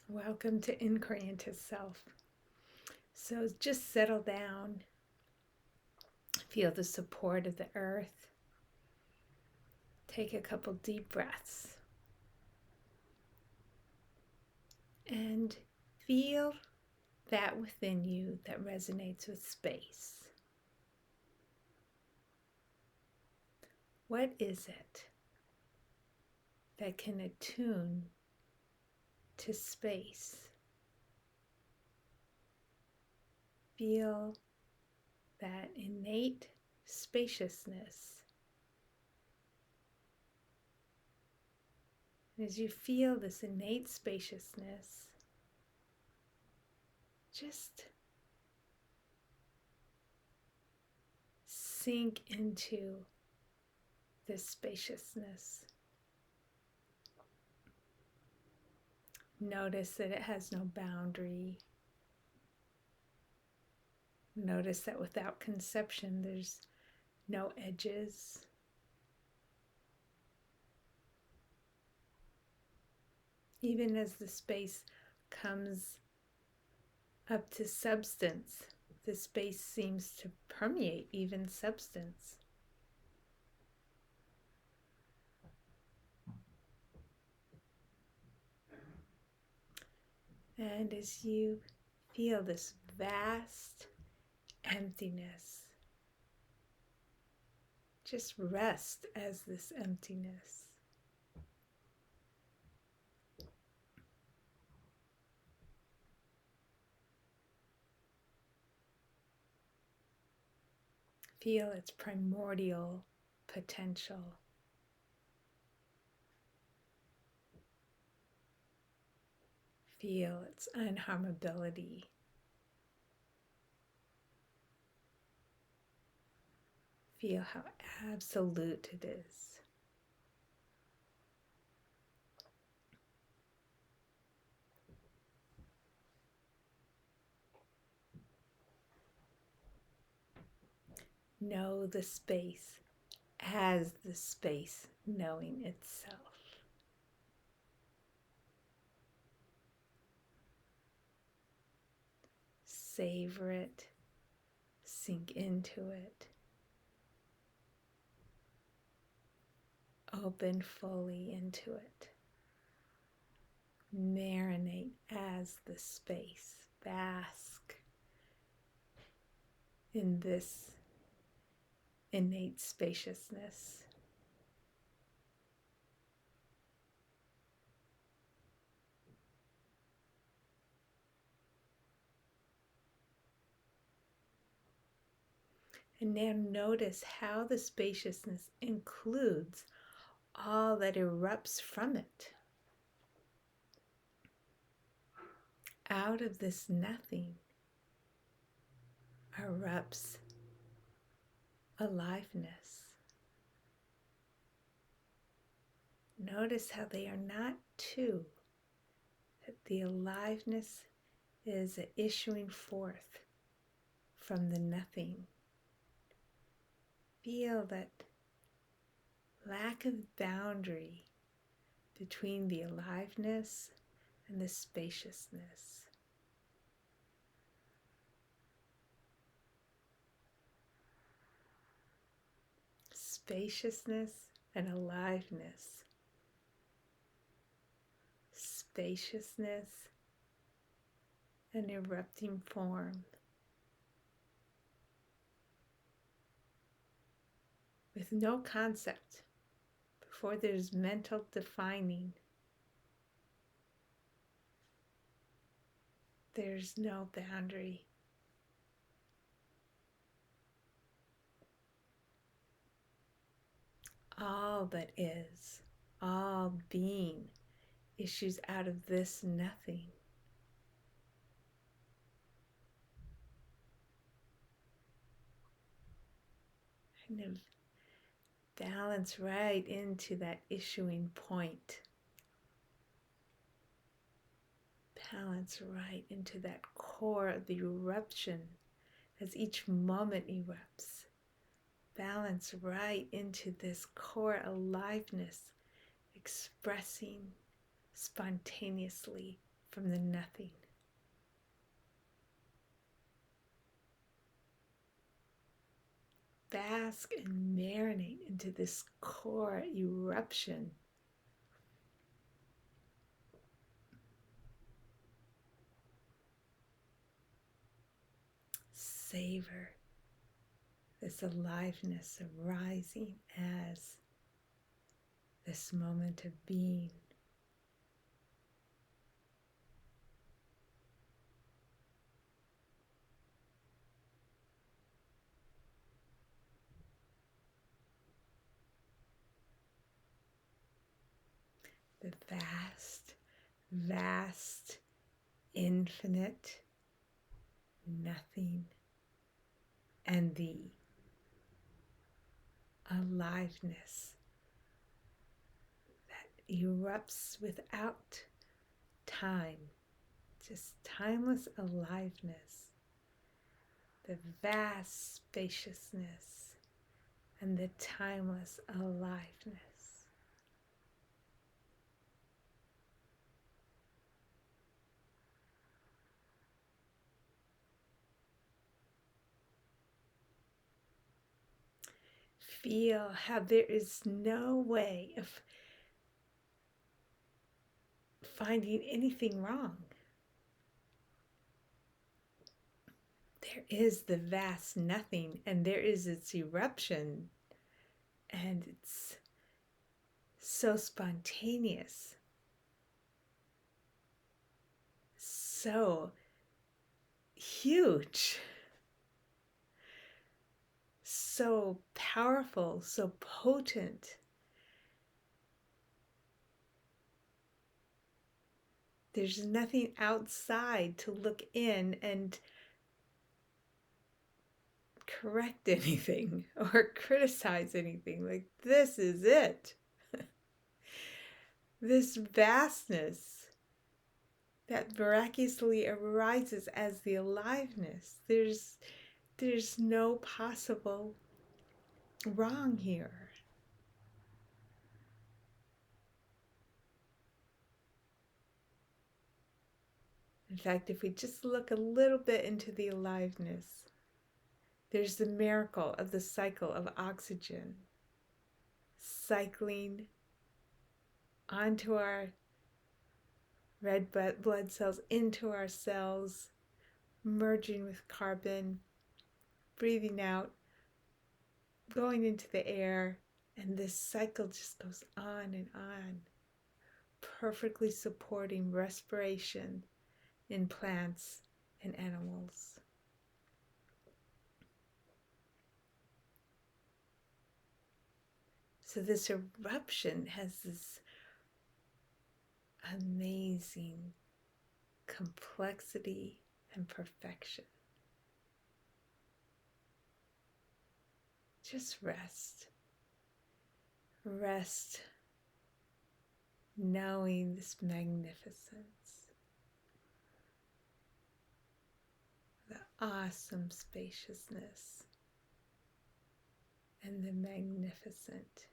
Welcome to Inquiry into Self. So just settle down. Feel the support of the earth. Take a couple deep breaths. And feel that within you that resonates with space. What is it that can attune to space? Feel that innate spaciousness. As you feel this innate spaciousness, just sink into this spaciousness. Notice that it has no boundary. Notice that without conception, there's no edges. Even as the space comes up to substance, the space seems to permeate even substance. And as you feel this vast emptiness, just rest as this emptiness. Feel its primordial potential. Feel its unharmability. Feel how absolute it is. Know the space as the space knowing itself. Savor it, sink into it. Open fully into it. Marinate as the space. Bask in this innate spaciousness. And now notice how the spaciousness includes all that erupts from it. Out of this nothing erupts aliveness. Notice how they are not two, that the aliveness is issuing forth from the nothing. Feel that lack of boundary between the aliveness and the spaciousness. Spaciousness and aliveness. Spaciousness and erupting form. With no concept, before there's mental defining, there's no boundary. All that is, all being, issues out of this nothing. Kind of balance right into that issuing point. Balance right into that core of the eruption as each moment erupts. Balance right into this core aliveness, expressing spontaneously from the nothing. Bask and marinate into this core eruption. Savor this aliveness arising as this moment of being. The vast, vast, infinite nothing and the aliveness that erupts without time, just timeless aliveness, the vast spaciousness and the timeless aliveness. Feel how there is no way of finding anything wrong. There is the vast nothing, and there is its eruption, and it's so spontaneous, so huge, so powerful, so potent. There's nothing outside to look in and correct anything or criticize anything. Like, this is it. This vastness that miraculously arises as the aliveness. There's no possible wrong here. In fact, if we just look a little bit into the aliveness, there's the miracle of the cycle of oxygen cycling onto our red blood cells, into our cells, merging with carbon, breathing out, going into the air, and this cycle just goes on and on, perfectly supporting respiration in plants and animals. So this eruption has this amazing complexity and perfection. Just rest. Rest, knowing this magnificence, the awesome spaciousness, and the magnificent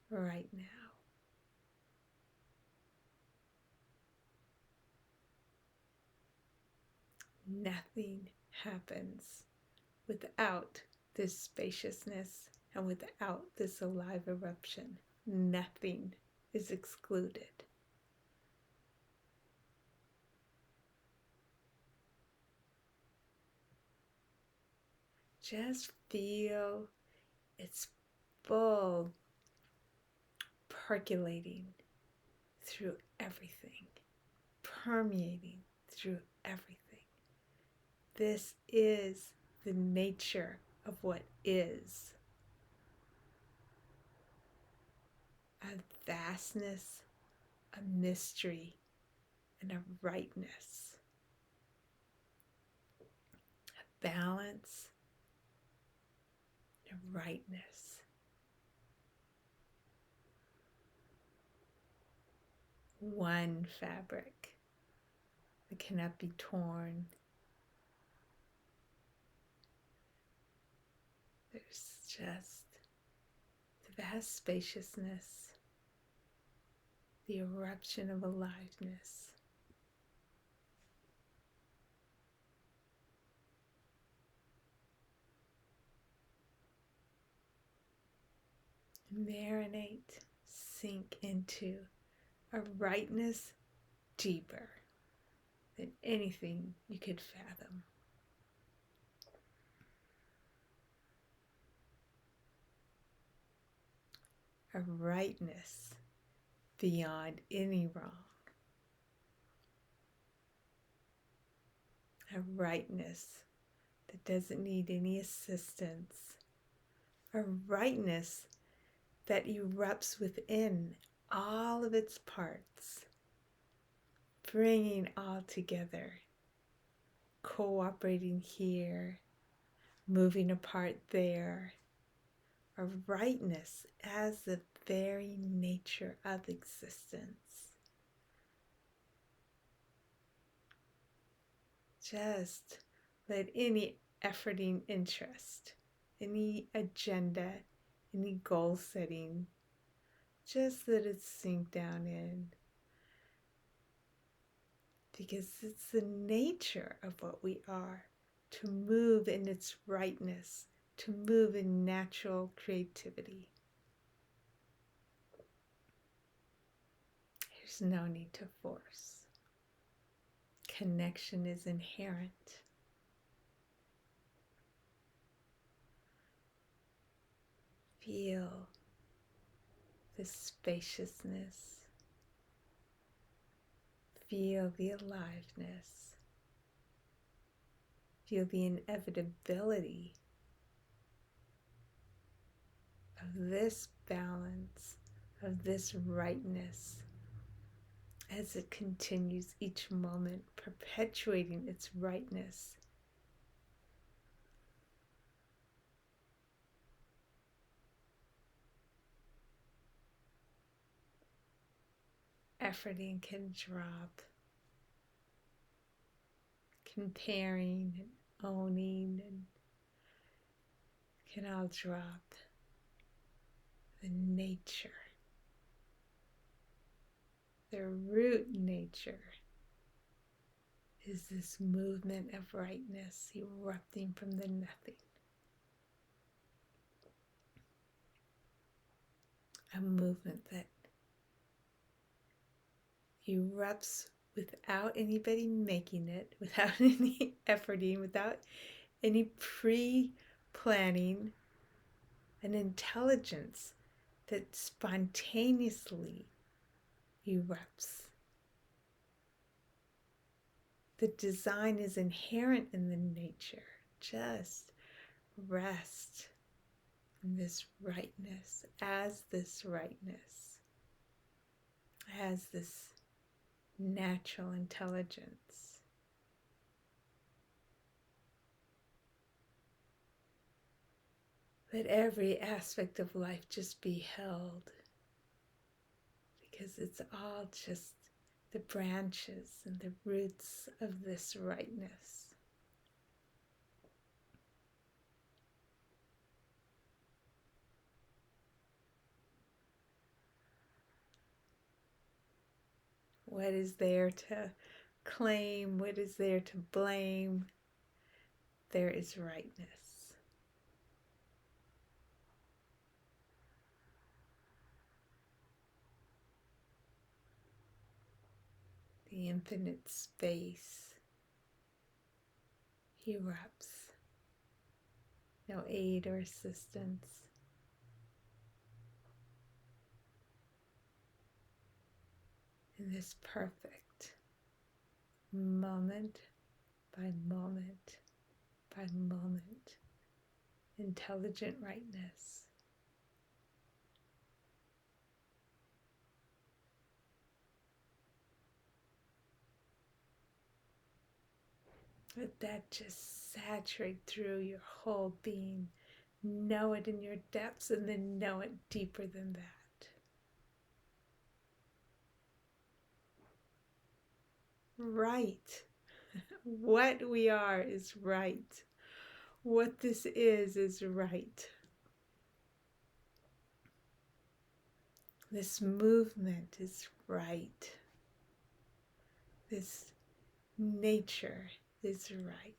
right now. Nothing happens without this spaciousness and without this alive eruption. Nothing is excluded. Just feel its full percolating through everything, permeating through everything. This is the nature of what is. A vastness, a mystery, and a rightness. A balance, and a rightness. One fabric that cannot be torn. There's just the vast spaciousness, the eruption of aliveness, marinate, sink into a rightness deeper than anything you could fathom. A rightness beyond any wrong. A rightness that doesn't need any assistance. A rightness that erupts within all of its parts, bringing all together, cooperating here, moving apart there. A rightness as the very nature of existence. Just let any efforting interest, any agenda, any goal setting, just let it sink down in. Because it's the nature of what we are, to move in its rightness, to move in natural creativity. There's no need to force. Connection is inherent. Feel the spaciousness. Feel the aliveness. Feel the inevitability of this balance, of this rightness, as it continues each moment, perpetuating its rightness. Efforting can drop. Comparing and owning and can all drop. The nature, the root nature, is this movement of rightness erupting from the nothing. A movement that erupts without anybody making it, without any efforting, without any pre-planning, an intelligence that spontaneously erupts. The design is inherent in the nature. Just rest in this rightness, as this natural intelligence. Let every aspect of life just be held, because it's all just the branches and the roots of this rightness. What is there to claim? What is there to blame? There is rightness. The infinite space erupts. No aid or assistance. In this perfect moment by moment by moment intelligent rightness. Let that just saturate through your whole being. Know it in your depths and then know it deeper than that. Right. What we are is right. What this is right. This movement is right. This nature is right.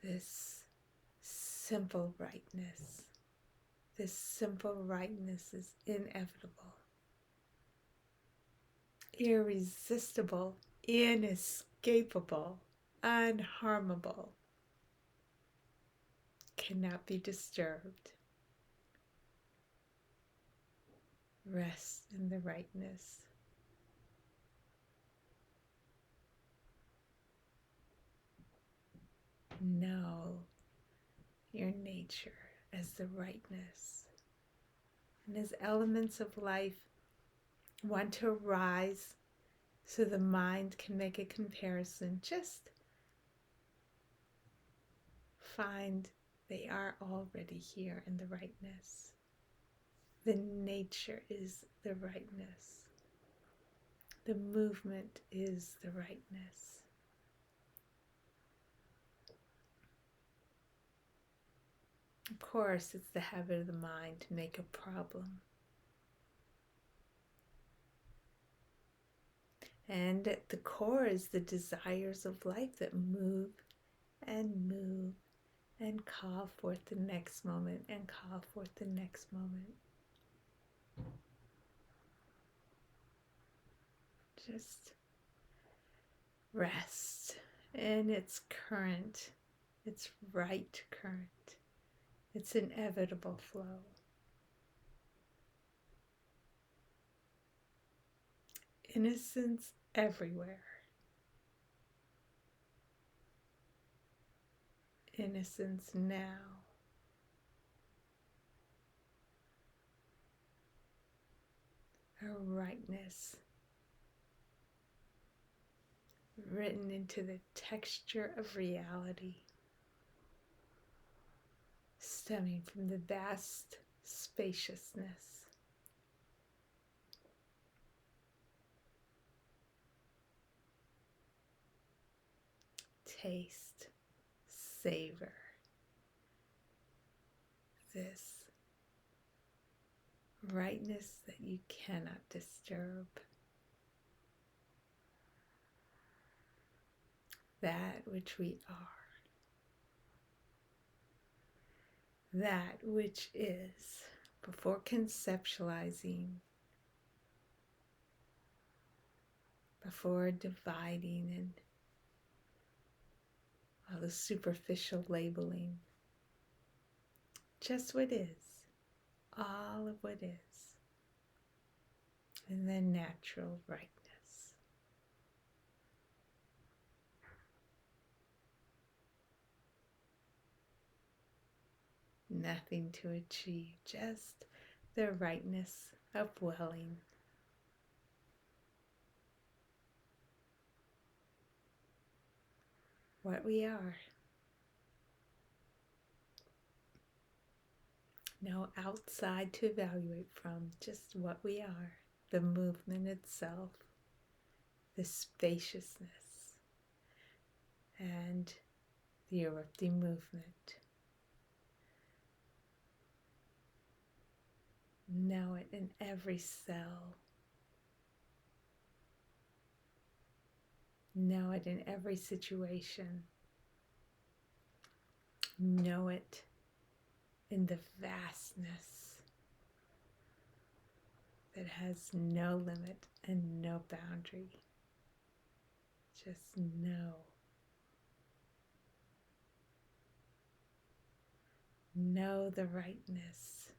this simple rightness. This simple rightness is inevitable, irresistible, inescapable, unharmable, cannot be disturbed. Rest in the rightness. Know your nature as the rightness. And as elements of life want to arise so the mind can make a comparison, just find they are already here in the rightness. The nature is the rightness. The movement is the rightness. Of course, it's the habit of the mind to make a problem. And at the core is the desires of life that move and call forth the next moment and call forth the next moment. Just rest in its current, its right current, its inevitable flow. Innocence everywhere. Innocence now. A rightness written into the texture of reality, stemming from the vast spaciousness. Taste, savor this rightness that you cannot disturb. That which we are. That which is, before conceptualizing, before dividing and all the superficial labeling. Just what is, all of what is, and then natural rightness. Nothing to achieve, just the rightness of welling. What we are. No outside to evaluate from, just what we are. The movement itself, the spaciousness, and the erupting movement. Know it in every cell. Know it in every situation. Know it in the vastness that has no limit and no boundary. Just know. Know the rightness.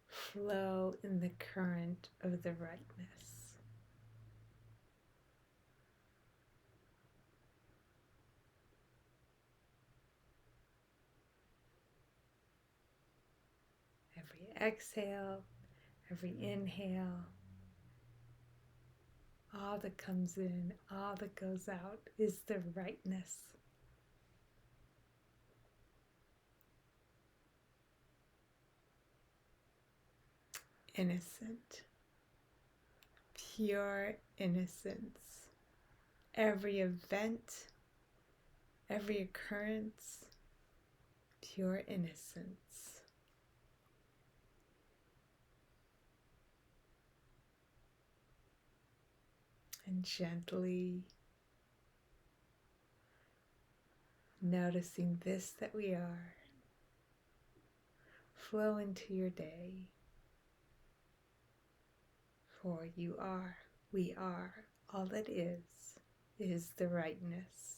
Flow in the current of the rightness. Every exhale, every inhale, all that comes in, all that goes out is the rightness. Innocent, pure innocence. Every event, every occurrence, pure innocence. And gently noticing this that we are. Flow into your day. For you are, we are, all that is the rightness.